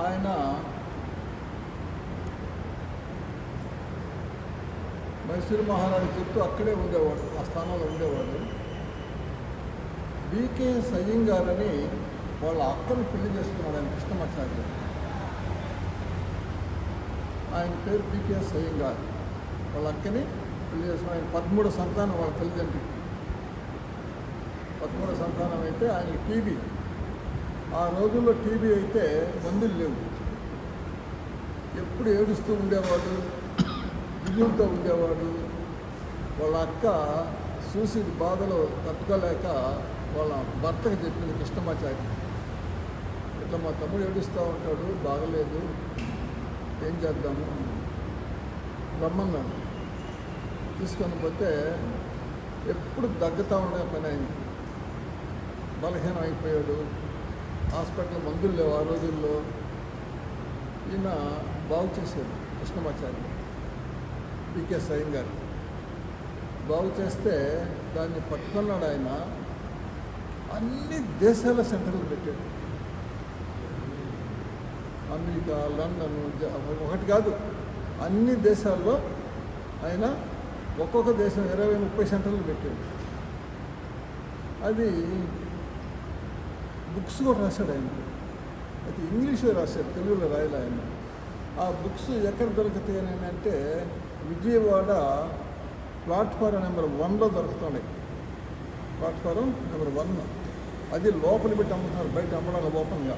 ఆయన మైసూరు మహారాజు చెప్తూ అక్కడే ఉండేవాడు, ఆ స్థానంలో ఉండేవాడు. బికేఎస్ అయ్యంగార్ అని వాళ్ళ అక్కను పెళ్లి చేసుకున్నాడు ఆయన, కృష్ణమాచార్య. ఆయన పేరు బికేఎస్ అయ్యంగార్. వాళ్ళ అక్కని పెళ్లి చేసుకుని ఆయన 13 సంతానం వాళ్ళ తల్లిదండ్రులకి. 13 సంతానం అయితే ఆయన టీబీ. ఆ రోజుల్లో టీబీ అయితే మందులు లేవు. ఎప్పుడు ఏడుస్తూ ఉండేవాడు, దిగులతో ఉండేవాడు. వాళ్ళ అక్క సూసైడ్ బాధలో తట్టుకోలేక వాళ్ళ భర్తకు చెప్పింది కృష్ణమాచారి, ఇట్లా మా తమ్ముడు ఏడుస్తూ ఉంటాడు, బాగలేదు, ఏం చేద్దాము, రమ్మన్నాడు. తీసుకొని పోతే ఎప్పుడు దగ్గుతూ ఉండే పని ఆయన, బలహీనం అయిపోయాడు. హాస్పిటల్ మందులు లేవు ఆ రోజుల్లో. ఈయన బాగు చేశాడు కృష్ణమాచారి, బికేఎస్ అయ్యంగార్. బాగు చేస్తే దాన్ని పట్టుకున్నాడు ఆయన. అన్ని దేశాల సెంటర్లు పెట్టాడు. అమెరికా, లండన్, ఒకటి కాదు అన్ని దేశాల్లో ఆయన ఒక్కొక్క దేశం 20-30 సెంటర్లు పెట్టాడు. అది బుక్స్ కూడా రాశాడు ఆయన. అయితే ఇంగ్లీష్లో రాశాడు, తెలుగులో రాయాలి ఆయన. ఆ బుక్స్ ఎక్కడ దొరుకుతాయి అని అంటే విజయవాడ ప్లాట్ఫారం నెంబర్ 1లో దొరుకుతున్నాయి. ప్లాట్ఫారం నెంబర్ 1 అది లోపలి పెట్టి అమ్ముతున్నారు, బయట అమ్మడానికి ఓపెన్గా.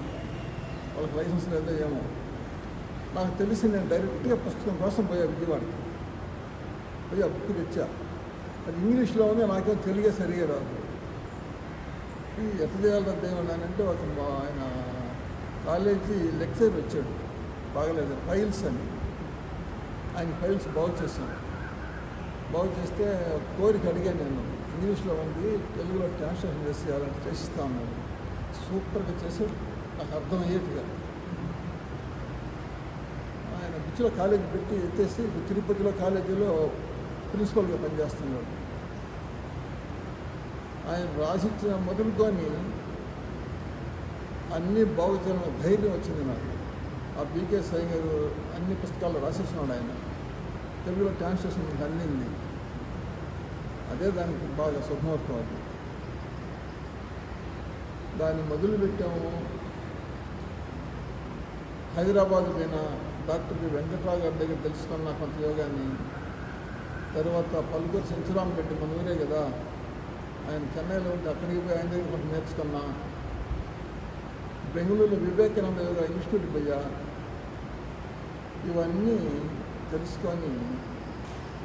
వాళ్ళకి లైసెన్స్ లేదో ఏమో నాకు తెలిసి. నేను డైరెక్ట్గా పుస్తకం కోసం పోయా విజయవాడకి, పోయి ఆ బుక్ తెచ్చా. అది ఇంగ్లీష్లో ఉంది, నాకేమో తెలుగే సరిగా రాదు. ఎట్లా చేయాలి ఏమన్నానంటే ఒక ఆయన కాలేజీ లెక్చర్ వచ్చాడు, బాగలేదు, ఫైల్స్ అని. ఆయన ఫైల్స్ బాగు చేశాను. బాగు చేస్తే కోరిక అడిగాను నేను, ఇంగ్లీష్లో ఉంది, తెలుగులో ట్రాన్స్లేషన్ చేసి అలాంటి చేసిస్తా ఉన్నాడు. సూపర్గా చేశాడు, నాకు అర్థమయ్యేట్టుగా. ఆయన బుచ్చిలో కాలేజీ పెట్టి ఎత్తేసి తిరుపతిలో కాలేజీలో ప్రిన్సిపల్గా పనిచేస్తున్నాడు. ఆయన రాసిచ్చిన మొదలుకొని అన్నీ బాగు చేయడం ధైర్యం వచ్చింది నాకు. ఆ బికేఎస్ అయ్యంగార్ అన్ని పుస్తకాలు రాసేసినాడు ఆయన. తెలుగులో ట్రాన్స్లేషన్ మీకు అందింది. అదే దానికి బాగా శుభముహూర్తం. అది దాన్ని మొదలుపెట్టాము. హైదరాబాద్ పోయిన డాక్టర్ బి వెంకట్రావు గారి దగ్గర తెలుసుకున్న కొంత యోగాన్ని. తర్వాత పలుకూరు సెంచురామ్ రెడ్డి, మన ఊరే కదా, ఆయన చెన్నైలో ఉంటే అక్కడికి పోయి ఆయన దగ్గర కొంత నేర్చుకున్నా. బెంగళూరులో వివేకానంద యోగా ఇన్స్టిట్యూట్ పోయా. ఇవన్నీ తెలుసుకొని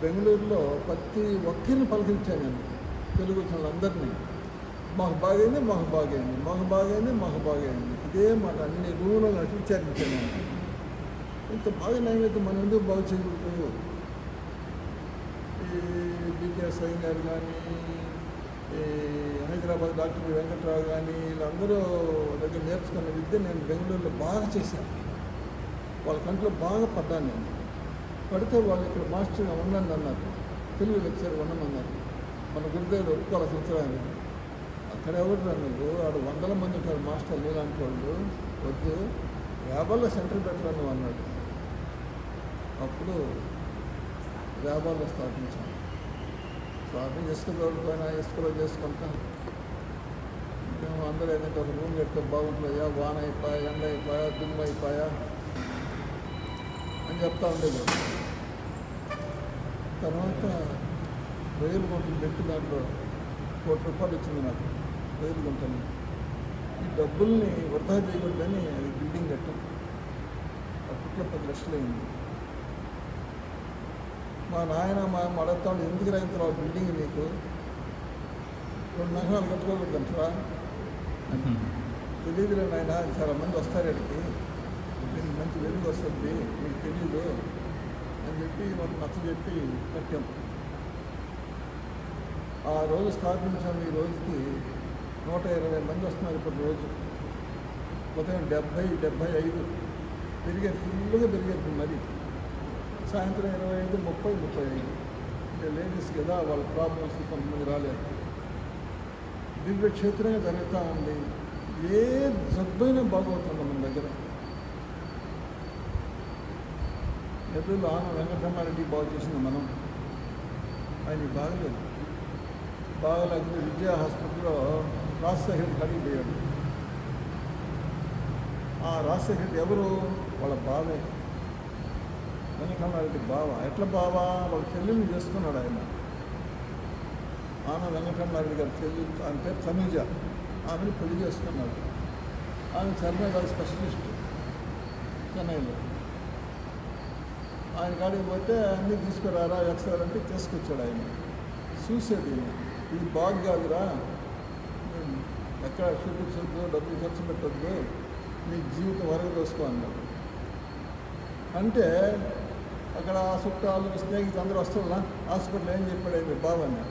బెంగళూరులో ప్రతి ఒక్కరిని పలకరించాను నేను, తెలుగు వాళ్ళందరినీ. మాకు బాగైంది, మాకు బాగైంది, మాకు బాగైంది, మాకు బాగైంది, ఇదే మాట అన్ని రూములో నాకు విచారించాను నేను. ఇంత బాగా నయమైతే మనం ఎందుకు బాగు చేయకూడదు? ఈ బికేఎస్ అయ్యంగార్ కానీ, ఈ హైదరాబాద్ డాక్టర్ వెంకట్రావు కానీ, వీళ్ళందరూ దగ్గర నేర్చుకున్న విద్య నేను బెంగళూరులో బాగా చేశాను. వాళ్ళ కంట్లో బాగా పడ్డాను నేను. పడితే వాళ్ళు ఇక్కడ మాస్టర్గా ఉండండి అన్నారు, తెలుగు లెక్చర్ ఉండమన్నారు. మన గురుదేవుడు ఒప్పుకోవాలి సంవత్సరాలు. అక్కడ ఎవరు నువ్వు, ఆడ 100 మంది ఉంటారు మాస్టర్లు, నీలాంటి వాళ్ళు, వద్దు, రేబాల్లో సెంటర్ పెట్టాను అన్నాడు. అప్పుడు రేబాల్లో స్థాపించాను. ఇసుక తోడుకోయినా ఇసుకలో చేసుకుంటాం. మేము అందరూ ఏంటంటే ఒక రూమ్ పెడితే బాగుంటుందయ్యా, వాన అయిపోయా, ఎండ అయిపోయా, దుమ్ము అయిపోయా అని చెప్తా ఉండేది. తర్వాత 1000 గుంటలు పెట్టి దాంట్లో ₹1,00,000 వచ్చింది నాకు, 1000 గుంటలు. ఈ డబ్బుల్ని వృధా చేయకూడదని అది బిల్డింగ్ కట్టాం. అప్పట్లో 10 లక్షలు అయింది. మా నాయన మా అడుగుతాడు, ఎందుకు రైతు ఆ బిల్డింగ్ నీకు 2 నగరాలు కట్టుకోకూడదంటారా? తెలియదులే నాయన, చాలా మంది వస్తారు ఇక్కడికి, దీనికి మంచి వెలుగు వస్తుంది, మీకు తెలియదు అని చెప్పి మాకు నచ్చజెప్పి కట్టాం. ఆ రోజు స్థాపించాము. ఈ రోజుకి 120 మంది వస్తున్నారు ఇప్పుడు రోజు. ఉదయం 70-75 పెరిగారు, ఫుల్గా పెరిగారు. మరి సాయంత్రం 25-30-35. అంటే లేడీస్ కదా, వాళ్ళ ప్రాబ్లమ్స్ కొంతమంది రాలేదు. దివ్య క్షేత్రంగా జరుగుతూ ఉంది. ఏ జబ్బైనా బాగవుతుంది మన దగ్గర. నెల్లూరులో ఆన వెంకటరమారెడ్డి బాగు చేసింది మనం. ఆయనకి బాగలేకపోతే విజయ హాస్పిటల్లో రాజశేఖర్ కడిగి పోయాడు. ఆ రాజశేఖర్ ఎవరు? వాళ్ళ బావే, వెంకటరమారెడ్డి బావ. ఎట్లా బావా? వాళ్ళ చెల్లెల్ని చేసుకున్నాడు ఆయన. ఆన వెంకటరమారెడ్డి గారి చెల్లి, ఆయన పేరు తనూజ. ఆమెను పెళ్లి చేసుకున్నాడు. ఆమె చర్మగారి స్పెషలిస్ట్ చెన్నైలో. ఆయన కాడికి పోతే అన్నీ తీసుకురారా ఎక్స్రే అంటే తీసుకొచ్చాడు. ఆయన చూసేది, ఇది బాగు కాదురా, ఎక్కడ చూపించొద్దు, డబ్బులు ఖర్చు పెట్టద్దు, నీ జీవితం వరకు దోసుకో అన్నాడు. అంటే అక్కడ చుట్టాలు స్నేహితులు అందరూ వస్తున్నా హాస్పిటల్ ఏం చెప్పాడు ఆయన బావని.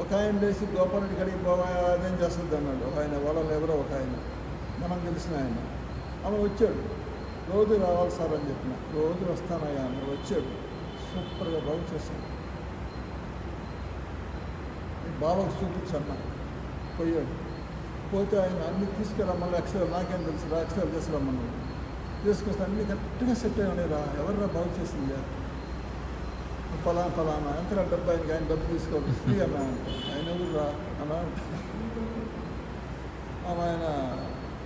ఒక ఆయన లేచి గోపాలరెడ్డి కడిగి బావా అదేం చేస్తుంది అన్నాడు. ఆయన వాళ్ళని ఎవరో ఒక ఆయన, మనం తెలిసిన ఆయన. ఆమె వచ్చాడు, రోజు రావాలి సార్ అని చెప్పిన. రోజు వస్తానయ్యా అని వచ్చాడు. సూపర్గా బాగు చేశాడు. బావకు చూపించన్నా పోయాడు. పోతే ఆయన అన్నీ తీసుకురమ్మని ఎక్స్రే, నాకేం తెలుసురా, ఎక్స్రే తీసుకురమ్మన్నాడు. తీసుకొస్తే అన్నీ కరెక్ట్గా సెట్ అయ్యి రా. ఎవర్రా బాగు చేసింది? ఫలానా ఎంతరా డబ్బు? ఆయనకి ఆయన డబ్బు తీసుకోవాలి ఫ్రీ అన్నా. ఆయన ఎవరురా అన్నా.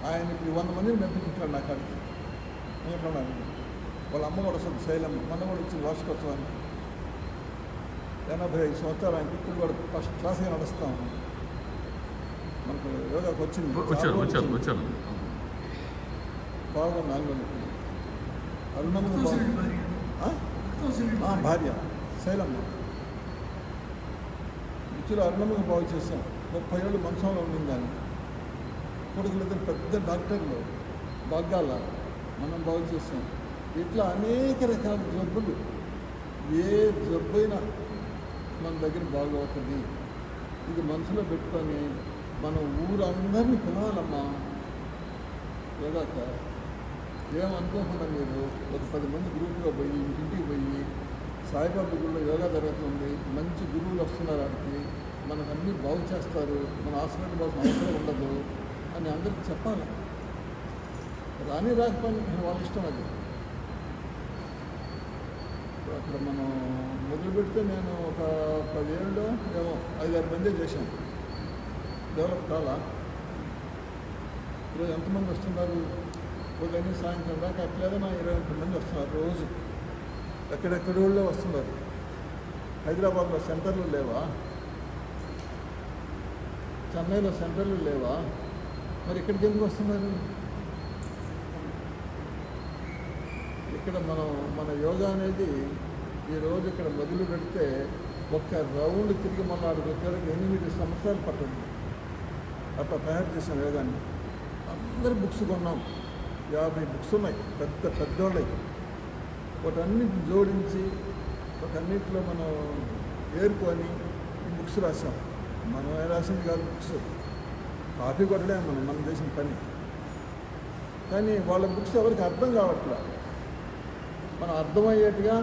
ఆయన ఇప్పుడు 100 మందిని పంపించాడు నా కాడికి. ఏమన్నాడు? వాళ్ళ అమ్మ కూడా వస్తుంది శైలమ్మ, మన కూడా ఇచ్చి వార్షికోత్సవాన్ని. 85 సంవత్సరాలు ఆయన ఇప్పుడు కూడా ఫస్ట్ క్లాస్గా నడుస్తాం. మనకు యోగాకి వచ్చింది, బాగుంది. అరుణమ్మ భార్య శైలమ్మ. ఇచ్చులో అరుణమ్మకు బాగు చేస్తాం. 30 ఏళ్ళు మంచంలో ఉండింది ఆయన. కొడుకులు పెద్ద డాక్టర్లు బాగాల మనం బాగు చేస్తాం. ఇట్లా అనేక రకాల జబ్బులు, ఏ జబ్బైనా మన దగ్గర బాగవుతుంది. ఇది మనసులో పెట్టుకొని మన ఊరందరినీ పిలవాలమ్మా యోగాక. ఏమనుకోకుండా మీరు ఒక 10 మంది గ్రూప్గా పోయి ఇంటింటికి పోయి సాయిబాబా గుడిలో యోగా జరుగుతుంది, మంచి గురువులు వస్తున్నారు, వాటికి మనకు అన్నీ బాగు చేస్తారు, మన హాస్పిటల్ బాగు అవసరం ఉండదు అని అందరికి చెప్పాలి. రాని రాకపోయినా వాళ్ళ ఇష్టం అది. అక్కడ మనం మొదలు పెడితే నేను ఒక 10 ఏళ్ళు ఏమో 5-6 మందే చేశాను. డెవలప్ కాలా. ఈరోజు ఎంతమంది వస్తున్నారు? ఉదయం సాయంత్రం దాకా అట్లేదో నా 20 మంది వస్తున్నారు రోజు. ఎక్కడెక్కడ వాళ్ళే వస్తున్నారు. హైదరాబాద్లో సెంటర్లు లేవా? చెన్నైలో సెంటర్లు లేవా? మరి ఇక్కడికి ఎందుకు వస్తున్నారు? ఇక్కడ మన యోగా అనేది ఈరోజు ఇక్కడ మొదలు పెడితే ఒక్క రౌండ్ తిరిగి మన ఆడుకొచ్చేందుకు 8 సంవత్సరాలు పట్టింది. అట్లా తయారు చేసాం యోగాన్ని. అందరు బుక్స్ కొన్నాం. 50 బుక్స్ ఉన్నాయి, పెద్దోళ్ళవి. వాటన్నిటిని జోడించి వాటన్నిటిలో మనం ఏరుకొని ఈ బుక్స్ రాసాం. మనం రాసింది కాదు బుక్స్, కాపీ కొట్టడే మనం చేసిన పని. కానీ వాళ్ళ బుక్స్ ఎవరికి అర్థం కావట్లా. మనం అర్థమయ్యేట్టుగా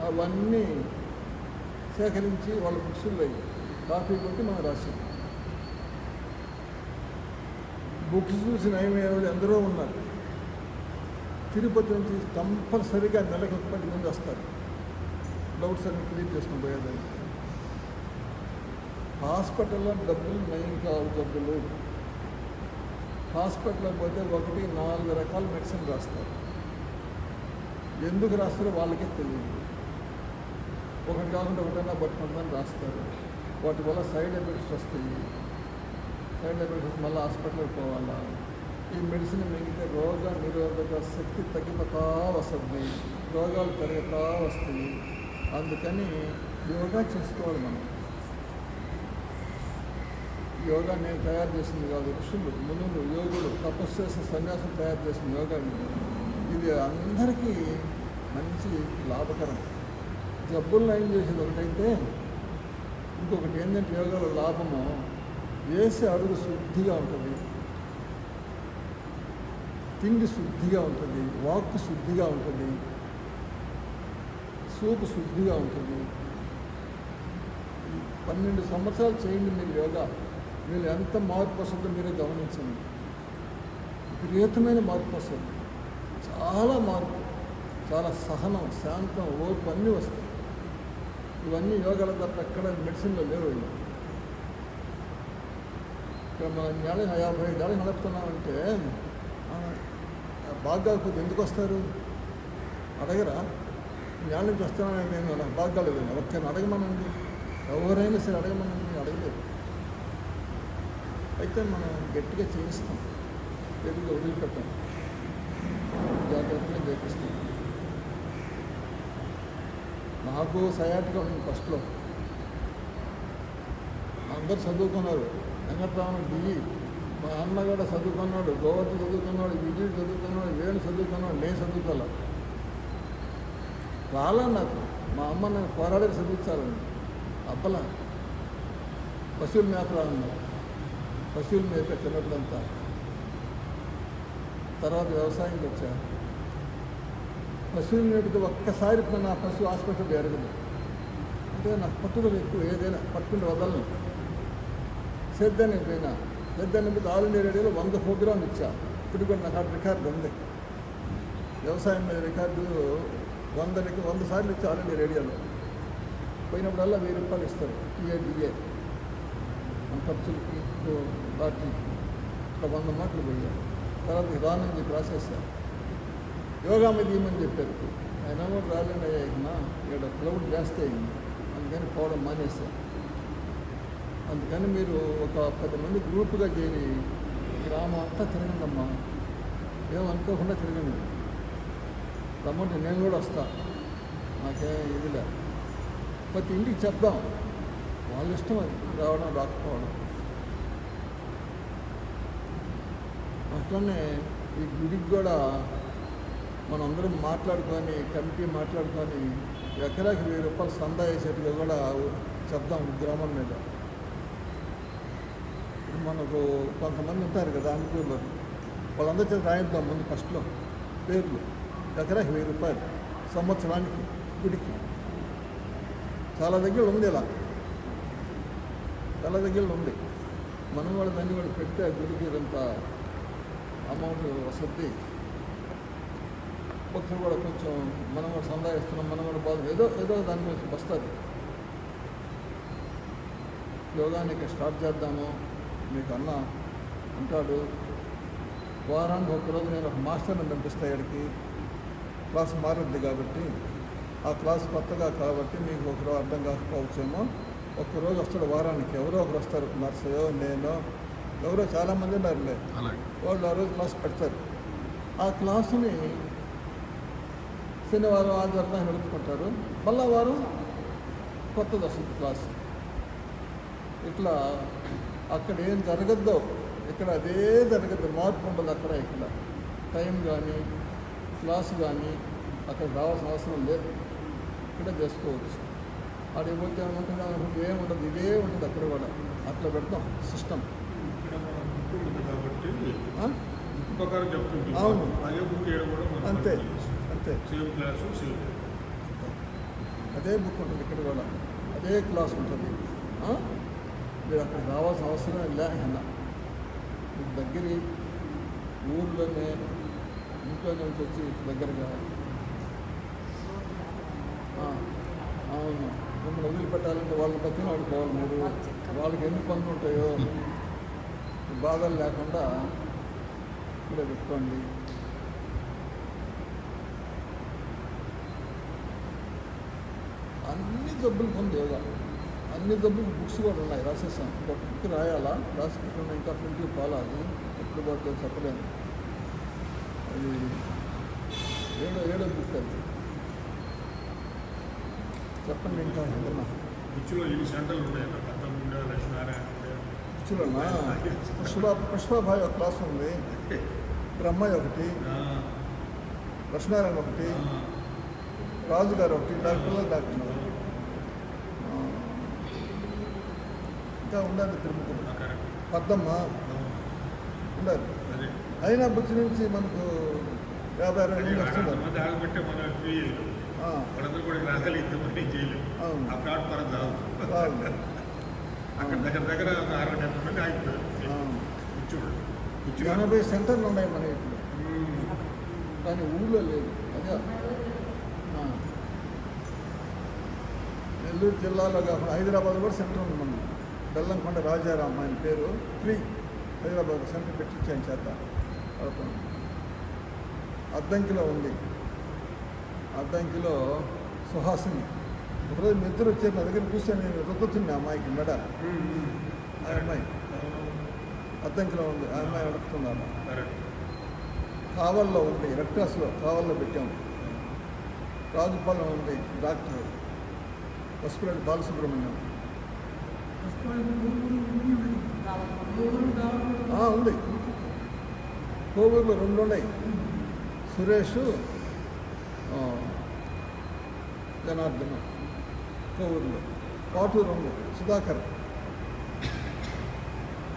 అవన్నీ సేకరించి వాళ్ళ బుక్స్లో కాపీ కొట్టి మనం రాసాం. బుక్స్ చూసి నయమయ్యే వాళ్ళు ఎందరో ఉన్నారు. తిరుపతి నుంచి కంపల్సరీగా నెలకు 10 మంది వస్తారు డౌట్స్ అన్ని క్లియర్ చేసుకుని పోయేదాన్ని. హాస్పిటల్లో డబ్బులు నయం కావు. డబ్బులు హాస్పిటల్లో పోతే 1-4 రకాల మెడిసిన్ రాస్తారు. ఎందుకు రాస్తారో వాళ్ళకే తెలియదు. ఒకటి కాకుండా ఒకటైనా పట్టుకుంటుందని రాస్తారు. వాటి వల్ల సైడ్ ఎఫెక్ట్స్ వస్తాయి. సైడ్ ఎఫెక్ట్స్ మళ్ళీ హాస్పిటల్కి పోవాలా. ఈ మెడిసిన్ మింగితే రోగ నిరోధక శక్తి తగ్గిపోతా వస్తుంది, రోగాలు పెరుగుతూ వస్తాయి. అందుకని యోగా చేసుకోవాలి మనం. యోగా నేను తయారు చేసింది కాదు, ఋషులు, మునులు, యోగులు తపస్సు చేసిన సన్యాసం తయారు చేసిన యోగా. ఇది అందరికీ మంచి లాభకరం. జబ్బులు నయం చేసేది ఒకటైతే ఇంకొకటి ఏంటంటే యోగాలో లాభము, వేసే అడుగు శుద్ధిగా ఉంటుంది, తిండి శుద్ధిగా ఉంటుంది, వాక్కు శుద్ధిగా ఉంటుంది, సూపు శుద్ధిగా ఉంటుంది. 12 సంవత్సరాలు చేయండి మీరు యోగా. మీరు ఎంత మార్పు వస్తుందో మీరే గమనించండి. విపరీతమైన మార్పు వస్తుంది, చాలా మార్పు. చాలా సహనం, శాంతం, ఓర్పు అన్నీ వస్తాయి. ఇవన్నీ యోగాల తప్ప ఎక్కడ మెడిసిన్లో లేవు. ఇక్కడ మనం నెల 55 ఏళ్ళు నడుపుతున్నామంటే బాగా కాకపోతే ఎందుకు వస్తారు? అడగరా? నేల నుంచి వస్తున్నానంటే నేను నాకు బాగా కాలేదు, ఎవరికైనా అడగమనండి, ఎవరైనా సరే అడగమనండి, అడగలేదు. అయితే మనం గట్టిగా చేయిస్తాం, గట్టిగా వదిలిపెట్టాం, జాగ్రత్తగా చేపిస్తాం. నాకు సయాటిగా ఉంది ఫస్ట్లో. అందరు చదువుకున్నారు. వెంకట్రామన్ డిఈ, మా అన్న కూడా చదువుకున్నాడు, గోవర్ధన్ చదువుకున్నాడు, విజయుడు చదువుకున్నాడు, వేణు చదువుకున్నాడు, నేను చదువుకోలే. రాలా నాకు. మా అమ్మ నాకు పోరాడే చదివించాలండి. అబ్బలా పశువులు మేపరా అన్నారు. పశువులు మేపే చిన్నప్పుడంతా. తర్వాత వ్యవసాయంకి వచ్చా. పశువులు మేపితే ఒక్కసారి నా పశువు హాస్పిటల్ జరగదు. అంటే నాకు పట్టుదల ఎక్కువ, ఏదైనా పట్టుకుంటే వదలను. సేద్యానికి పోయినా, సేద్యాన్ని మీద ఆల్ ఇండియా రేడియోలో 100 ప్రోగ్రాం ఇచ్చా. ఇప్పుడు కూడా నాకు రికార్డు ఉంది. వ్యవసాయం మీద రికార్డు 100 సార్లు ఇచ్చా ఆల్ ఇండియా రేడియోలో. పోయినప్పుడల్లా 1000 రూపాయలు ఇస్తారు, టీఏ మన ఖర్చులకి, వాటికి. ఇట్లా 100 మాటలు పోయాను. తర్వాత రానని చెప్పి రాసేసాను. యోగా మీద ఇవ్వమని చెప్పారు. ఆయన కూడా రాలేండి అయ్యా, ఇక్కడ క్లౌడ్ జాస్తి అయింది, అందుకని పోవడం మానేశాను. అందుకని మీరు ఒక 10 మంది గ్రూపుగా చేరి గ్రామం అంతా తిరగండమ్మా, ఏమనుకోకుండా తిరగండి. రమ్మంటే నేను కూడా వస్తా, నాకేం ఇదిలే. ప్రతి ఇంటికి చెప్దాం, వాళ్ళ ఇష్టం అది రావడం రాకపోవడం. అట్లనే ఈ గుడికి కూడా మనం అందరం మాట్లాడుకొని, కమిటీ మాట్లాడుకొని ఎకరాకి 1000 రూపాయలు సందా వేసేట్టుగా కూడా చెప్దాం గ్రామం మీద. ఇప్పుడు మనకు కొంతమంది ఉంటారు కదా అనుకూలంలో, వాళ్ళందరి చేత రాయిద్దాం ముందు ఫస్ట్లో పేర్లు. ఎకరాకి 1000 రూపాయలు సంవత్సరానికి గుడికి. చాలా దగ్గర ఉంది, ఇలా చాలా దగ్గర ఉంది. మనం కూడా దాన్ని కూడా పెడితే ఆ గుడికి ఇదంతా అమౌంట్ వస్తుంది. భక్తులు కూడా కొంచెం మనం కూడా సందాయిస్తున్నాం, మనం కూడా బాగుంది, ఏదో దాని గురించి వస్తుంది. యోగానికి స్టార్ట్ చేద్దాము. మీకు అన్న ఉంటాడు, వారానికి ఒకరోజు నేను ఒక మాస్టర్ని పంపిస్తాను. ఇక్కడికి క్లాస్ మారుద్ది కాబట్టి, ఆ క్లాస్ కొత్తగా కాబట్టి మీకు ఒకరోజు అర్థం కాకపోవచ్చేమో. ఒక్కరోజు వస్తాడు వారానికి, ఎవరో ఒకరు వస్తారు, నర్సయో నేను ఎవరో చాలామంది ఉన్నారులే, వాళ్ళు ఆ రోజు క్లాస్ పెడతారు. ఆ క్లాసుని శనివారం ఆదివారం నడుపుకుంటారు. మళ్ళా వారం కొత్తది వస్తుంది క్లాస్. ఇట్లా అక్కడ ఏం జరగద్దో ఇక్కడ అదే జరగద్దు, మార్పు ఉండదు అక్కడ. ఇక్కడ టైం కానీ క్లాసు కానీ అక్కడ రావాల్సిన అవసరం లేదు, ఇక్కడ చేసుకోవచ్చు. అక్కడికి పోతే ఏమంటుంది, ఏముండదు, ఇదే ఉంటుంది అక్కడ కూడా. అట్లా పెడతాం సిస్టమ్. అవును, అంతే అంతే. అదే బుక్ ఉంటుంది ఇక్కడ కూడా, అదే క్లాస్ ఉంటుంది. మీరు అక్కడ రావాల్సిన అవసరం లేకన్నా మీకు దగ్గర ఊళ్ళోనే ఇంట్లో నుంచి వచ్చి దగ్గరగా. అవును, మిమ్మల్ని వదిలిపెట్టాలంటే వాళ్ళని బతిని ఆడుకోవాలి. మీరు వాళ్ళకి ఎన్ని పనులు ఉంటాయో బాధలు లేకుండా ఇక్కడ పెట్టుకోండి. అన్ని జబ్బులు పొంది యోగా, అన్ని జబ్బులు బుక్స్ కూడా ఉన్నాయి, రాసేసాం. ఒక బుక్ రాయాలా, రాసి పెట్టుకున్నా, ఇంకా ప్రింట్కి పోవాలి, ఎప్పుడు పడుతుందో చెప్పలేను. అది ఏడో బుక్ అది. చెప్పండి ఇంకా ఏదన్నా. పిచ్చులోనా పుష్పభాయ్ ఒక క్లాస్ ఉంది, బ్రహ్మయ్య ఒకటి, లక్ష్మీనారాయణ ఒకటి, రాజుగారు ఒకటి, డాక్టర్ ఇంకా ఉండాలి. తిరుమల పద్దమ్మ ఉండాలి. అయినా బుద్ధి నుంచి మనకు 50-60 మంది వస్తున్నారు. దగ్గర 80 సెంటర్లు ఉన్నాయి మన ఇప్పుడు, కానీ ఊళ్ళో లేదు. అదే నెల్లూరు జిల్లాలో కాకుండా హైదరాబాద్ కూడా సెంటర్ ఉంది మనం. బెల్లంకొండ రాజారాం ఆయన పేరు ఫ్రీ హైదరాబాద్ సెంటర్ పెట్టించాను చేత అవుతుంది. అద్దంకిలో ఉంది. అద్దంకిలో సుహాసిని ఒకరోజు నిద్ర వచ్చారు నా దగ్గర కూర్చొని నేను రుద్దుతున్నా అమ్మాయికి మెడ. ఆ అమ్మాయి అద్దంకిలో ఉంది. ఆ అమ్మాయి అడుగుతున్నాను. కావల్లో ఉంది, రెడ్ క్రాస్లో కావల్లో పెట్టాము. రాజుపాలెం ఉంది, డాక్టర్ పసుపురెడ్డి బాలసుబ్రహ్మణ్యం ఉంది. కోవూరులో 2 ఉన్నాయి, సురేష్ జనార్దన్. కోవూరులో పాటూరు ఉంది, సుధాకర్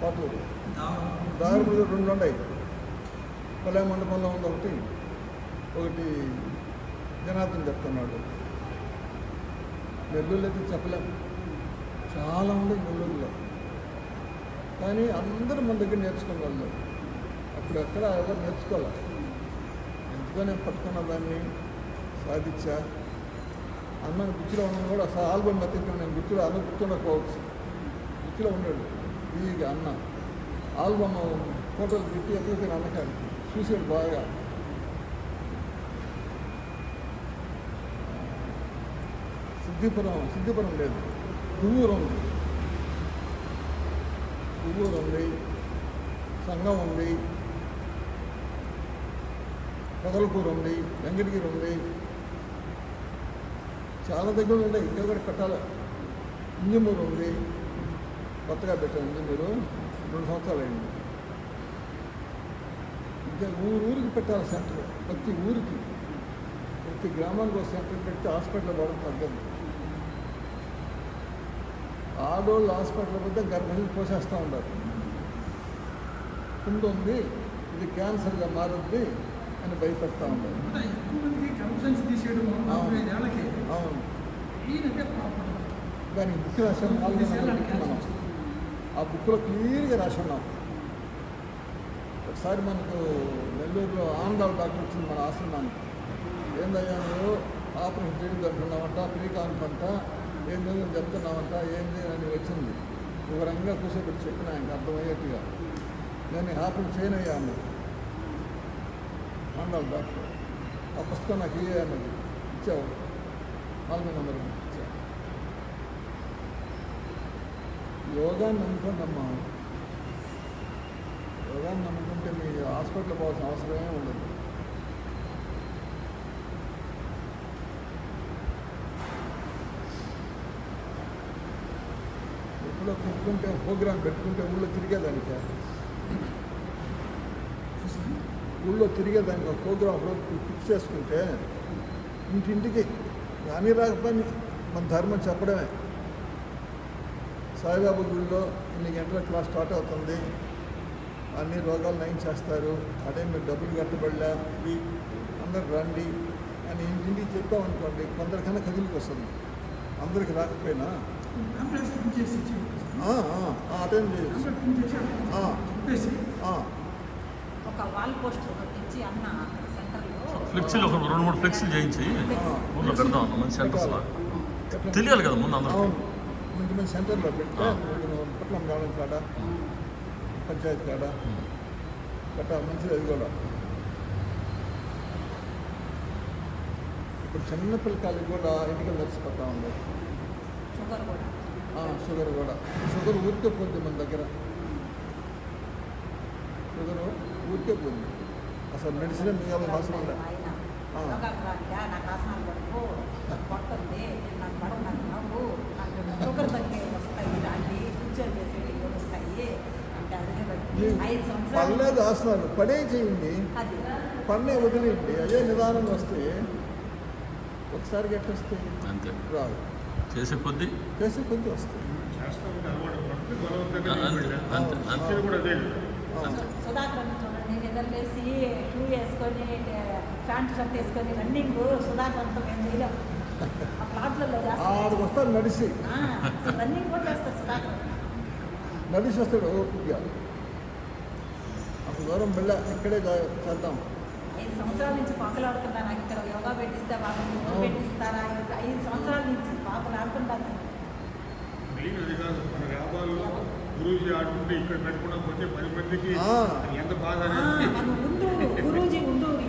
పాటూరు. దారులు 2 ఉన్నాయి. పల్లె మండపంలో ఉంది ఒకటి జనార్దన్ చెప్తున్నాడు. నెల్లూరులో అయితే చెప్పలేము, చాలా ఉంది నెల్లూరులో. కానీ అందరూ మన దగ్గర నేర్చుకున్న వాళ్ళు. అప్పుడు ఎక్కడ ఎవరు నేర్చుకోవాలి. ఎందుకో నేను పట్టుకున్న దాన్ని సాధించా. అన్నను గుర్తులో ఉన్నాను కూడా అసలు ఆల్బమ్ ఎత్తుకుని నేను గుర్తులో అన్న గుర్తుండకపోవచ్చు. గుర్తులో ఉన్నాడు ఈగా అన్న ఆల్బమ్ ఫోటోలు పెట్టి ఎత్తుకుని అన్నకాడు చూసాడు బాగా. సిద్ధిపురం లేదు, దువ్వూరు ఉంది, సంఘం ఉంది, పొదలకూరు ఉంది, వెంకటగిరి ఉంది. చాలా దగ్గర ఉన్నాయి. ఇక్కడ కూడా కట్టాలి. ఇంజమూరు ఉంది, కొత్తగా పెట్టాను ఇంజమూరు, 2 సంవత్సరాలు అయింది. ఇంకా ఊరికి పెట్టాలి సెంటర్. ప్రతి ఊరికి, ప్రతి గ్రామానికి ఒక సెంటర్ పెట్టి హాస్పిటల్ పోవడం తగ్గదు. ఆడోళ్ళు హాస్పిటల్ పోతే గర్భిణీలు పోసేస్తూ ఉంటారు. కుండు ఉంది, ఇది క్యాన్సర్గా మారుద్ది అని భయపెడతా ఉంటారు. అవును. దానికి బుక్ రాసాం, 4 బుక్ మనం ఆ బుక్లో క్లియర్గా రాసి ఉన్నాం. ఒకసారి మనకు నెల్లూరులో ఆనందాల డాక్టర్ వచ్చింది మన ఆశ్రమానికి. ఏందయ్యా నువ్వు ఆపరేషన్ చేయడం అంటున్నావంట, ఫ్రీ కాన్ఫంట, ఏందో చెప్తున్నావంట, ఏంది అని వచ్చింది. ఒక రంగా కూర్చోబెట్టి చెప్పిన ఆయనకు అర్థమయ్యేట్టుగా. నేను ఆపరేషన్ చేయనయ్యా అన్నది ఆనందాల డాక్టర్. ఆ పుస్తకం నాకు ఇయ్యే అన్నది. ఇచ్చావు 400 ఇచ్చా. యోగాన్ని నమ్ముకోండమ్మా. యోగాన్ని నమ్ముకుంటే మీ హాస్పిటల్ పోవాల్సిన అవసరమే ఉండదు. ఎప్పుడో పెట్టుకుంటే ప్రోగ్రాం పెట్టుకుంటే ఊళ్ళో తిరిగేదానికి ఒక ప్రోగ్రాం ఫిక్స్ చేసుకుంటే ఇంటింటికి కానీ రాకపోయినా మన ధర్మం చెప్పడమే. సాయిబాబా గుడిలో ఇన్ని గంటల క్లాస్ స్టార్ట్ అవుతుంది, అన్ని రోగాలు నయం చేస్తారు, అదే మీరు డబ్బులు కట్టబడలే, అందరు రండి అని ఇంటింటికి చెప్పామనుకోండి, కొందరికన్నా కదిలికి వస్తుంది. అందరికి రాకపోయినా అటెండ్ చేయొచ్చు. ఒక వాల్ పోస్టర్ ఇచ్చి అన్న సెంటర్లో ఫ్లెక్సీలు ఒక 2-3 ఫ్లెక్సీలు చేయించి ఊళ్ళో పెడదాం అన్న మంచి సెంటర్స్లో. తెలియాలి కదా ముందు అందరూ. మంచి మంచి సెంటర్లో పెడితే పట్నం గార్డెన్ కాడ, పంచాయతీ కాడ పెట్టాలి. మంచిది అది కూడా. ఇప్పుడు చిన్న పిల్లకాయలకు కూడా ఎన్నికలు నడిచిపోతా ఉంది. షుగర్ కూడా ఊరికే పోద్ది మన దగ్గర. షుగర్ ఊరికే పోద్ది. అసలు మెడిసిన్ మిగతా అవసరం ఉందా? పర్లేదు ఆసనాలు పడే చేయండి, పన్నే వదిలేయండి. అదే నిదానంగా వస్తే ఒకసారి గట్టొస్తాయి, అంతే రాదు. చేసే కొద్దీ వస్తాయి. సుధాకర్ చూడండి, నిద్రలేసి షూ వేసుకొని ప్యాంట్ షర్ట్ వేసుకొని రన్నింగ్ సుధాకర్ అంతా మేము చేయలేము. ఆ ప్లాట్లలో ఆడికి వస్తాడు నడిచి, రన్నింగ్ కూడా చేస్తారు సుధాకర్. నడిచి వస్తాడు ఓపికగా. అంత దూరం వెళ్ళా ఇక్కడే చేద్దాం. 5 సంవత్సరాల నుంచి పాకలాడుతున్నా. నాకు ఇక్కడ యోగా పెట్టిస్తే వాళ్ళు పెట్టిస్తారా? 5 సంవత్సరాల నుంచి పాకలాడుతున్నాను. మెయిన్ అది కాదు, మన వ్యాపారాలు గురూజీ ఆడుకుంటే ఇక్కడ పెట్టుకున్నా పోతే 10 మందికి ఎంత బాధ అనేది మనం ఉండూరు గురూజీ ఉండూరు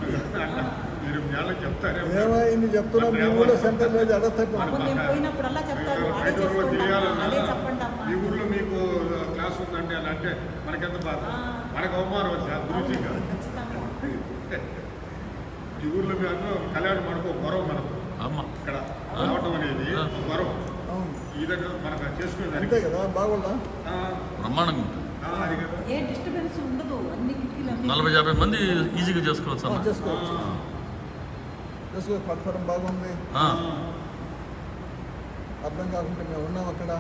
మీరు నెల చెప్తారే. ఏమైంది చెప్తున్నా, మీ ఊళ్ళో సెంటర్ లేదు అడగతాను. నేను పోయినప్పుడల్లా చెప్తాను, అదే చేసుకోండి, అదే చెప్పండి అమ్మా. ఈ ఊర్లో మీకు క్లాస్ ఉందంటే అలా అంటే మనకెంత బాధ, మనకు అవమానం వచ్చా గురూజీ గారు. ఖచ్చితంగా ఈ ఊర్లో మీ అందరూ కళ్యాణ మనకు గొడవ, మనకు ఇక్కడ రావటం అనేది గొడవ. అవును, ఈ దగ్గర మనకు చేసుకునేది అంతే కదా, బాగుందా? బ్రహ్మాండంగా ఉంటుంది. అది కదా. ఏ డిస్టర్బెన్స్ ఉండదు, అన్ని కిటికీలు 40-50 మంది ఈజీగా చేసుకోవచ్చు అన్న. చేసుకోవచ్చు, చేసుకోవచ్చు. ప్లాట్ఫారం బాగుంది, అర్థం కాకుండా మేము ఉన్నాం అక్కడ,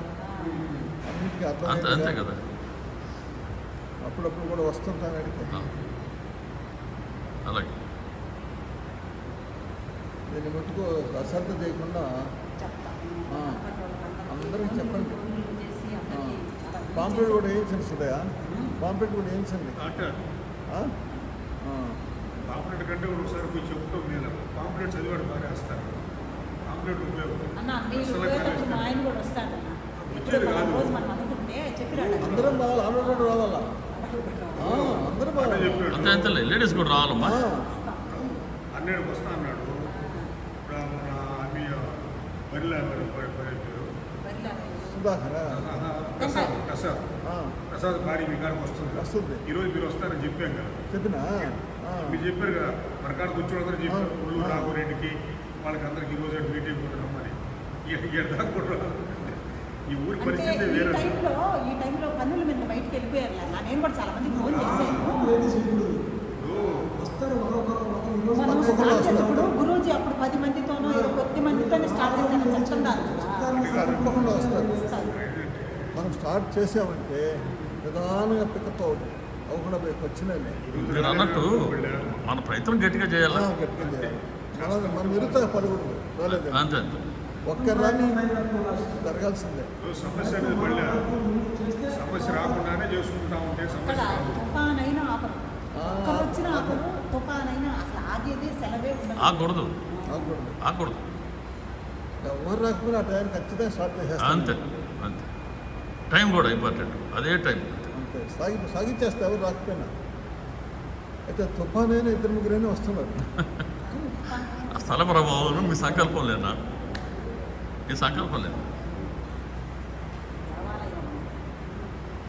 అన్నింటికీ అంతే అర్థం అంతే కదా. అప్పుడప్పుడు కూడా వస్తుంటాం అడిగి. అలాగే దీన్ని మట్టుకు అశ్రద్ధ చేయకుండా అందరికీ చెప్పండి. పాంప్లెట్ కూడా వేయించండి సుదయా, పాంప్లెట్ కూడా వేయించండి. అంటే పాంప్లెట్ కంటే కూడా ఒకసారి పోయి చెప్తాం మీద పాంప్లెట్ చదివాడు బాగా వేస్తారు. పాంప్లెట్ ఉపయోగం అన్న మీరు పోయేటప్పుడు మా ఆయన కూడా వస్తాడు అన్న. ఇప్పుడు ఒక రోజు మనం అనుకుంటే చెప్పిరాడు. అందరం రావాలి, ఆమె కూడా రావాలా, అందరూ బాగా చెప్పాడు. అంతే అంతే, లేడీస్ కూడా రావాలమ్మా. 12కి వస్తా అన్నాడు. మన అన్ని బరిలా సుధాకరా ప్రసాద్ భార్య మీ కాడికి వస్తుంది. ఈరోజు మీరు వస్తారని చెప్పాం కదా, చెప్పినా మీరు చెప్పారు కదా, మన కాడికి వచ్చేవాళ్ళందరూ చెప్పారు. ఉళ్ళు రాఘురెడ్డికి వాళ్ళకి అందరికి ఈరోజు మీటింగ్ కూడా రమ్మని. ఎడదా కూడా ఈ ఊరి పరిస్థితి వేరే. ఈ టైంలో పన్నుల మీద బయటకు వెళ్ళిపోయారు. నేను కూడా చాలా మంది ఫోన్ చేశాను. మనం స్టార్ట్ చేసినప్పుడు గురూజీ అప్పుడు 10 మందితోనో 8 మందితోనే స్టార్ట్ చేశానని చెప్తున్నారు కదా. తప్పకుండా వస్తారు. మనం స్టార్ట్ చేసామంటే నిదానంగా పికప్ అవ్వకుండా వచ్చినాయి. మీరు అన్నట్టు మన ప్రయత్నం గట్టిగా చేయాలా. గట్టిగా చేయాలి. మనం విరుత పరుగుడు రాలేదు, అంతే అంతే. ఒక్కరాని జరగాల్సిందే. సమస్య అనేది మళ్ళీ సమస్య రాకుండానే చేసుకుంటా ఉంటే అక్కడ సమస్య తుఫానైనా ఆపరు, ఒక్కరు వచ్చిన ఆపరు, తుఫానైనా అసలు ఆగేదే సెలవే ఉండదు. ఆగకూడదు ఆగకూడదు. ఆగకూడదు. ఎవరు రాకపోయినా ఆ టైం ఖచ్చితంగా స్టార్ట్ చేసేస్తాం. అంతే అంతే. టైం కూడా ఇంపార్టెంట్, అదే టైం. అంతే సాగిచ్చేస్తే ఎవరు రాకపోయినా. అయితే తుఫానైనా 2-3 వస్తున్నారు. ఆ స్థల ప్రభావం మీ సంకల్పం లేదా? మీ సంకల్పం లేదు.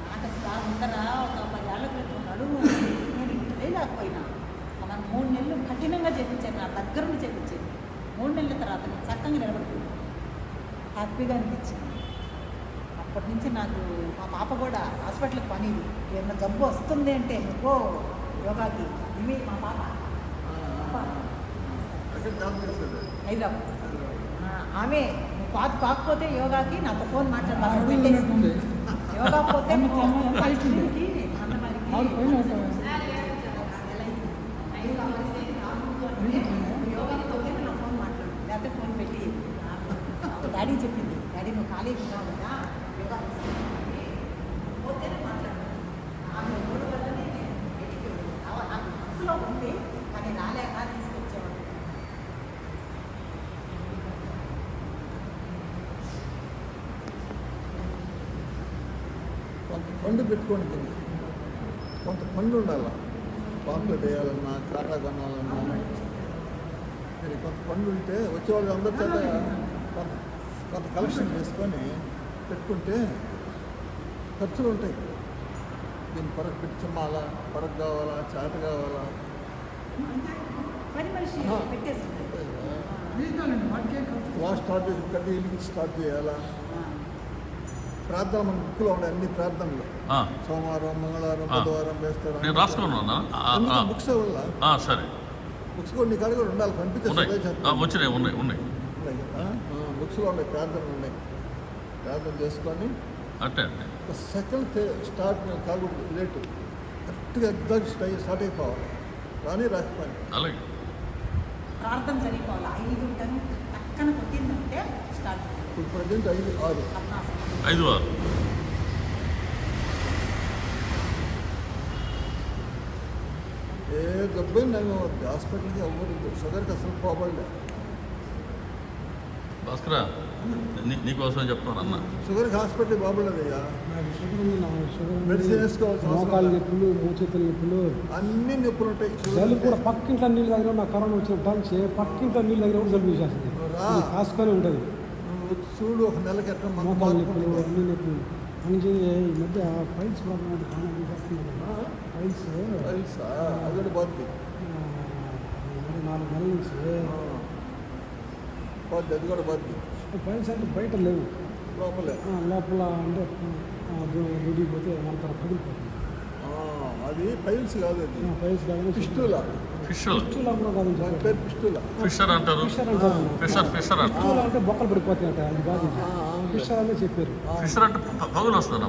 నాకు అసలు ముందర ఒక 10 ఏళ్ల క్రితం నడుము నేను ఇంటిదే లేకపోయినా మనం 3 నెలలు కఠినంగా చేయించాను, నా దగ్గర నుంచి చేయించాను. 3 నెలల తర్వాత నేను చక్కగా నిలబడుతుంది, హ్యాపీగా అనిపించింది. అప్పటి నుంచి నాకు మా పాప కూడా హాస్పిటల్కి పనిది, ఏమన్నా జబ్బు వస్తుంది అంటే నువ్వు యోగాకి ఇవి మా పాప అక్కడ జాబ్ చేసేది. హైదరాబాద్. ఆమె నువ్వు కాకపోతే యోగాకి నాతో ఫోన్ మాట్లాడాలి, పెట్టేసింది. యోగా పోతే కలిసింది యోగాకి పోతే నా ఫోన్ మాట్లాడు, లేకపోతే ఫోన్ పెట్టి డాడీ చెప్పింది, డాడీ నువ్వు కాలేజీ ఉన్నావు కదా యోగా పోతేనే మాట్లాడు. ఆమె మూడు వల్లనే బయటికి నాకు మనసులో ఉంది, కానీ రాలేక తీసుకొచ్చేవాడు. కొంత పండు పెట్టుకోండి, దీన్ని కొంత పండు ఉండాలి. పాంప్లెట్ వేయాలన్నా, కాటా కొనాలన్నా మీరు కొంత పండు ఉంటే వచ్చేవాళ్ళు అందరి చేత కొంత కొంత కలెక్షన్ చేసుకొని పెట్టుకుంటే ఖర్చులు ఉంటాయి. దీన్ని పరకు పెట్టి చిమ్మాలా, పరకు కావాలా, చాట కావాలా, పని మనిషి పెట్టేసింది. క్లాస్ స్టార్ట్ చేసి కట్టి ఇల్లు స్టార్ట్ చేయాలా. ప్రార్థన మన బుక్లో ఉండే అన్ని ప్రార్థనలు సోమవారం, మంగళవారం, బుధవారం వేస్తారు. నేను రాసుకున్నాను. బుక్స్ వల్ల సరే, బుక్స్ కూడా నీ కాడ కూడా ఉండాలి, వచ్చినాయి ఉన్నాయి ఉన్నాయి కదా. బుక్స్లో ఉండే ప్రార్థనలు ఉన్నాయి, ప్రార్థన చేసుకొని అంటే అంటే సెకండ్ స్టార్ట్ కాకూడదు, లేటు కరెక్ట్గా ఎగ్జాక్ట్ స్టార్ట్ అయిపోవాలి. కానీ రాకపోయి అలాగే ప్రార్థన జరిగిపోవాలి. 5 టైం పక్కన కొట్టిందంటే స్టార్ట్. ఇప్పుడు ప్రజెంట్ 5, 6 5, 6 8 ఏ జబ్బు నేను హాస్పిటల్కి అవ్వదు, షుగర్కి అసలు పోబడలే. భాస్కరా నీకోసం చెప్తాను అన్న. షుగర్కి హాస్పిటల్ పోబడలేదయ్యా. నాకు షుగర్ ఉంది, నాకు షుగర్ ఉంది. మెడిసిన్ వేసుకోవాల్సిన మోకాలు అవసరం నొప్పులు, మోచేతుల నొప్పులు, అన్ని నొప్పులు ఉంటాయి. జలుబు కూడా పక్కింట్లో నీళ్ళు తాగిన నాకు కరోనా వచ్చినప్పుడు నుంచి పక్కింట్లో నీళ్ళు తాగిన కూడా జలుబు చేసేస్తుంది. ఇది కాసుకొని ఉంటుంది. నువ్వు చూడు ఒక నెలకి ఎట్లా మోకాలు నొప్పులు, అన్ని నొప్పులు మంచి ఈ మధ్య ఫైల్స్ ప్రాబ్లం అంటే చాలా చేస్తున్నాను. ఫైల్స్ తెలుసా? అది కూడా పోద్ది, 4 నెలల నుంచి పోద్ది, అది కూడా పోద్ది. ఫైల్స్ అంటే బయట లేవు, లోపలే. లోపల అంటే డ్యూటీకి పోతే అంత పగిలిపోతుంది. అది పైల్స్ కాదు, అది ఫైల్స్ కాదు, పిస్టులా. ఫిషర్ పిస్టులా కూడా కాదు, దాని పేరు పిస్టులా. ఫిషర్ అంటారు. ఫిషర్ అంటారు. ఫిషర్ అంటారు. పిస్టులా అంటే బొక్కలు పడిపోతాయి అంట, అది కాదు. ఫిషర్ అనే చెప్పారు. ఫిషర్ అంటే పగులు వస్తుంది,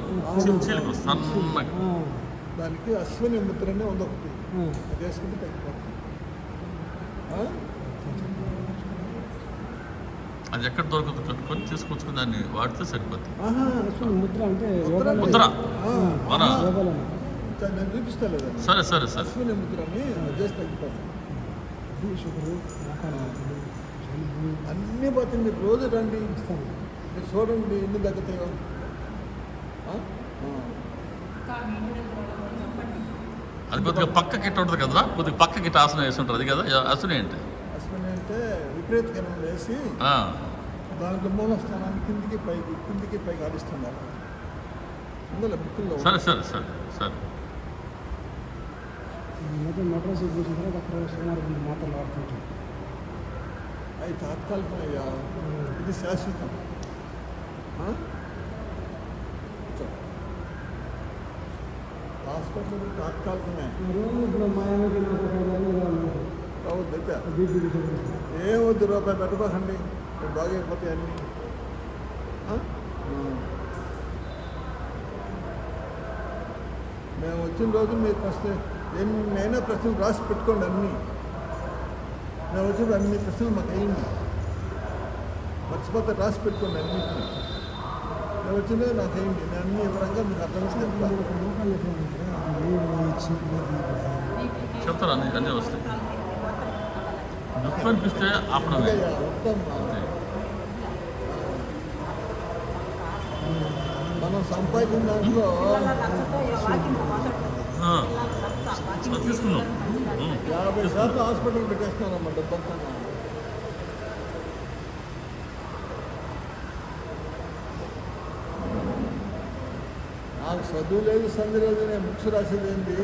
చీలికి వస్తుంది సన్నగా. దానికి అశ్విని ముద్రనే ఉంది ఒకటి, ఆ. అది వేసుకుంటే తగ్గిపోతుంది. ఆ? అది ఎక్కడ దొరకదు, కట్టుకొని తీసుకొచ్చుకుని దాన్ని వాడితే సరిపోతుంది. ఆహా, అశ్విని ముద్ర అంటే ముద్ర యోగాలో- ముద్ర. ఆ, అవునా? యోగాలోనే. నేను చూపిస్తా లేదండి. సరే సరే సరే. అశ్విని ముద్రని అది చేసి తగ్గిపోతుంది. ఇది షుగరు, మోకాలు నొప్పులు, జలుబు అన్నీ పోతే మీరు రోజు రండి, ఇస్తాను. మీరు చూడండి ఎన్ని తగ్గుతాయో. ఆ? ఆ. ఇంకా మీ ఇంటి దగ్గర వాళ్ళకి చెప్పండి. అది కొద్దిగా పక్కకి ఇట్ట ఉంటుంది కదరా, కొద్దిగా పక్కకి ఇట్ట ఆసనం వేసి ఉంటుంది, అది కదా అసలు ఏంటి? అశ్విని అంటే విపరీత కిరణం వేసి ఆ, దాంట్లో మూలస్థానాన్ని కిందికి పైకి ఆడిస్తున్నారు. అందులో బుక్కుల్లో సరే సరే సరే సరే. ఈ మధ్య మెడ్రాస్ కూర్చున్న తర్వాత అక్కడ సుమారు 2 మాత్రలు వాడుతుంటాం. అవి తాత్కాలికమయ్యా, ఇది శాశ్వతం. ఆ? హాస్పిటల్ తాత్కాలికమే. రోజు ఇప్పుడు మా ఆయనకి నాకు ఒక 5 ఏళ్ళు ఉన్నాయి. రావద్దు అయితే బీపీ షుగర్. ఏమొద్దు, రూపాయి పెట్టబాకండి, బాగా అయిపోతాయి అన్నీ. ఆ? మేము వచ్చిన రోజు మీరు ప్రశ్న ఎన్నైనా ప్రశ్నలు రాసి పెట్టుకోండి అన్నీ. మేము వచ్చినప్పుడు అన్ని ప్రశ్నలు మాకు అయ్యింది, మర్చిపోతే రాసి పెట్టుకోండి అన్నింటినీ. మేము వచ్చిందే నాకు అయ్యింది, నేను అన్ని వివరంగా మీకు అర్థం చేసి చెప్తాను. మోకాలు నొప్పులు ఉంటాయి. అది చెప్తారు, అన్నీ అన్నీ వస్తాయి. నొప్పి అనిపిస్తే అప్పుడు అయ్యా, వద్దమ్మా. మనం సంపాదించిన దాంట్లో లక్షతో వాకింగ్ మొదలు తీసుకున్నాం. 50% హాస్పిటల్ పెట్టేస్తున్నారమ్మా డబ్బంతా. నాకు చదువు లేదు, సంధి లేదు, నేను బుక్స్ రాసేది ఏంటి?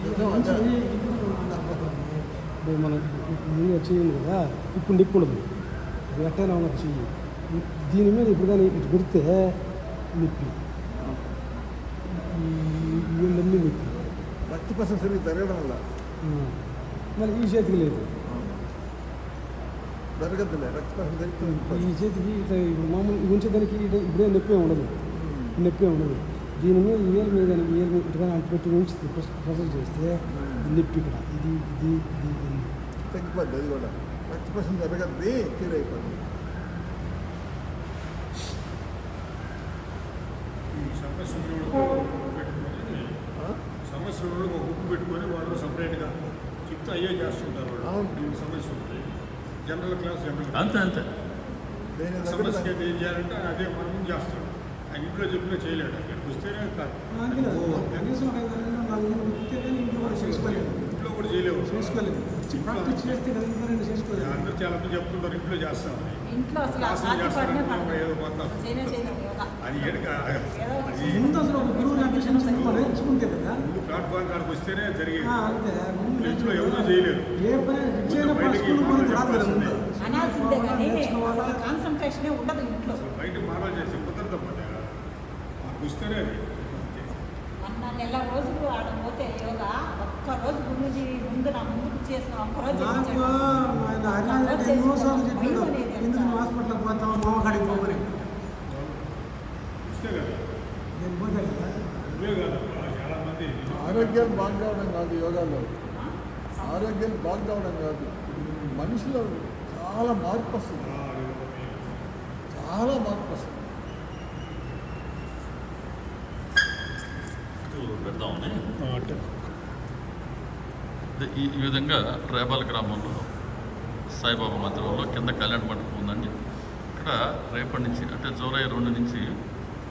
నిజం అదే. ఇప్పుడు మనం ముందు చెయ్యండి కదా, ఇప్పుడు నిప్పుండదు, ఎట్టైనా ఉన్నది చెయ్యి. దీని మీద ఇప్పుడు కానీ ఇటు పెడితే నొప్పి, వీళ్ళన్నీ నొప్పి. రక్త ప్రసరణ సరిగ్గా జరగడం వల్ల మళ్ళీ ఈ చేతికి లేదు, జరగద్దులే, రక్త ప్రసరణ జరుగుతుంది. ఈ చేతికి ఇట్లా ఇప్పుడు మామూలు ఇది ఉంచేదానికి ఇప్పుడే నొప్పి ఉండదు, నొప్పి ఉండదు. దీని మీద ఏలు మీద కానీ ఏలు మీద ఇటు కానీ అంటు పెట్టి ఉంచి ప్రెషర్ చేస్తే నొప్పి ఇక్కడ ఇది ఇది ఇది ఇది. తగ్గిపోద్ది, అది కూడా రక్త ప్రసరణ జరగద్ది, క్లియర్ అయిపోద్ది. ఈ సమస్య ఆ? సమస్యలు ఒక బుక్ పెట్టుకొని వాళ్ళు సపరేట్గా చెప్తే అయ్యే చేస్తుంటారు వాళ్ళు. అవును. దీనికి సమస్య ఉంటుంది, జనరల్ క్లాస్ అంతే అంతే. దేని సమస్యకి అయితే ఏం చేయాలంటే అదే మనం చేస్తాం. ఆయన ఇంట్లో చెప్పినా చేయలేడు, ఇక్కడికి వస్తేనే కాదు. కనీసం 5 నెలలు 4 నెలలు ఉంటే కానీ ఇంట్లో కూడా చేసుకోలేదు, ఇంట్లో కూడా చేయలేవు. చేసుకోలేదు. ప్రాక్టీస్ చేస్తే కదా ఇంట్లో రెండు చేసుకోలేదు. అందరూ చాలా మంది చెప్తుంటారు ఇంట్లో చేస్తామని. ఇంట్లో అసలు ఆ క్లాసులు సాధ్య పడినా చేస్తారని ఏదో పోతాం. చేయలేదు యోగా. అది ఏడుక అది ముందు అసలు ఒక గురువు నేర్చుకుంటే కదా. ముందు ప్లాట్ఫామ్ కాడికి వస్తేనే జరిగేది. అంతే ముందు ఇంట్లో ఎవరూ చేయలేరు. ఏ పని చేయనప్పుడు బయటికి స్కూల్ మనం పని రాదు కదా ముందు. అనాల్సిందే కానీ అసలు కాన్సన్ట్రేషనే ఉండదు ఇంట్లో. అసలు బయట మాటలు చేసి కుదరదు పని. మాకు వస్తేనే అది. మొన్న నెల రోజులు ఆడ పోతే యోగా ఒక్కరోజు గురుజీ ముందు నా ముందుకు చేసిన ఒక్కరోజు నాకు చేయించాడు. ఆయన అరుణాచలం ఎన్నోసార్లు చెప్పాడు, ఎందుకు నువ్వు హాస్పిటల్కి పోతావు, మామ కాడికి పోమని. వస్తే కదా నేను పోతే కదా. ఇవే కాదమ్మా, చాలా మంది ఆరోగ్యం బాగా కావడం కాదు యోగాలో, ఆరోగ్యం బాగా కావడం కాదు, మనిషిలో చాలా మార్పు వస్తుంది, చాలా మార్పు వస్తుంది. పెడదామని అంటే ఈ విధంగా రేపాల గ్రామంలో సాయిబాబా మందిరంలో కింద కళ్యాణ మండపం ఉందండి. ఇక్కడ రేపటి నుంచి అంటే జూలై 2 నుంచి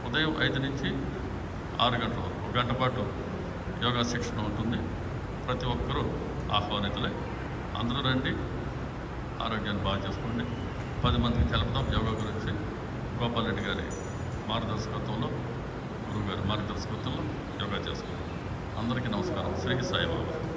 ఉదయం 5 నుంచి 6 గంటల వరకు 1 గంట పాటు యోగా శిక్షణ ఉంటుంది. ప్రతి ఒక్కరూ ఆహ్వానితులే. అందరూ రండి, ఆరోగ్యాన్ని బాగా చేసుకోండి. 10 మందికి తెలపదాం యోగా గురించి. గోపాల్ రెడ్డి గారి మార్గదర్శకత్వంలో, గురువు గారి మార్గదర్శకత్వంలో యోగా చేసుకుందాం. అందరికీ నమస్కారం. శ్రీ సాయిబాబా.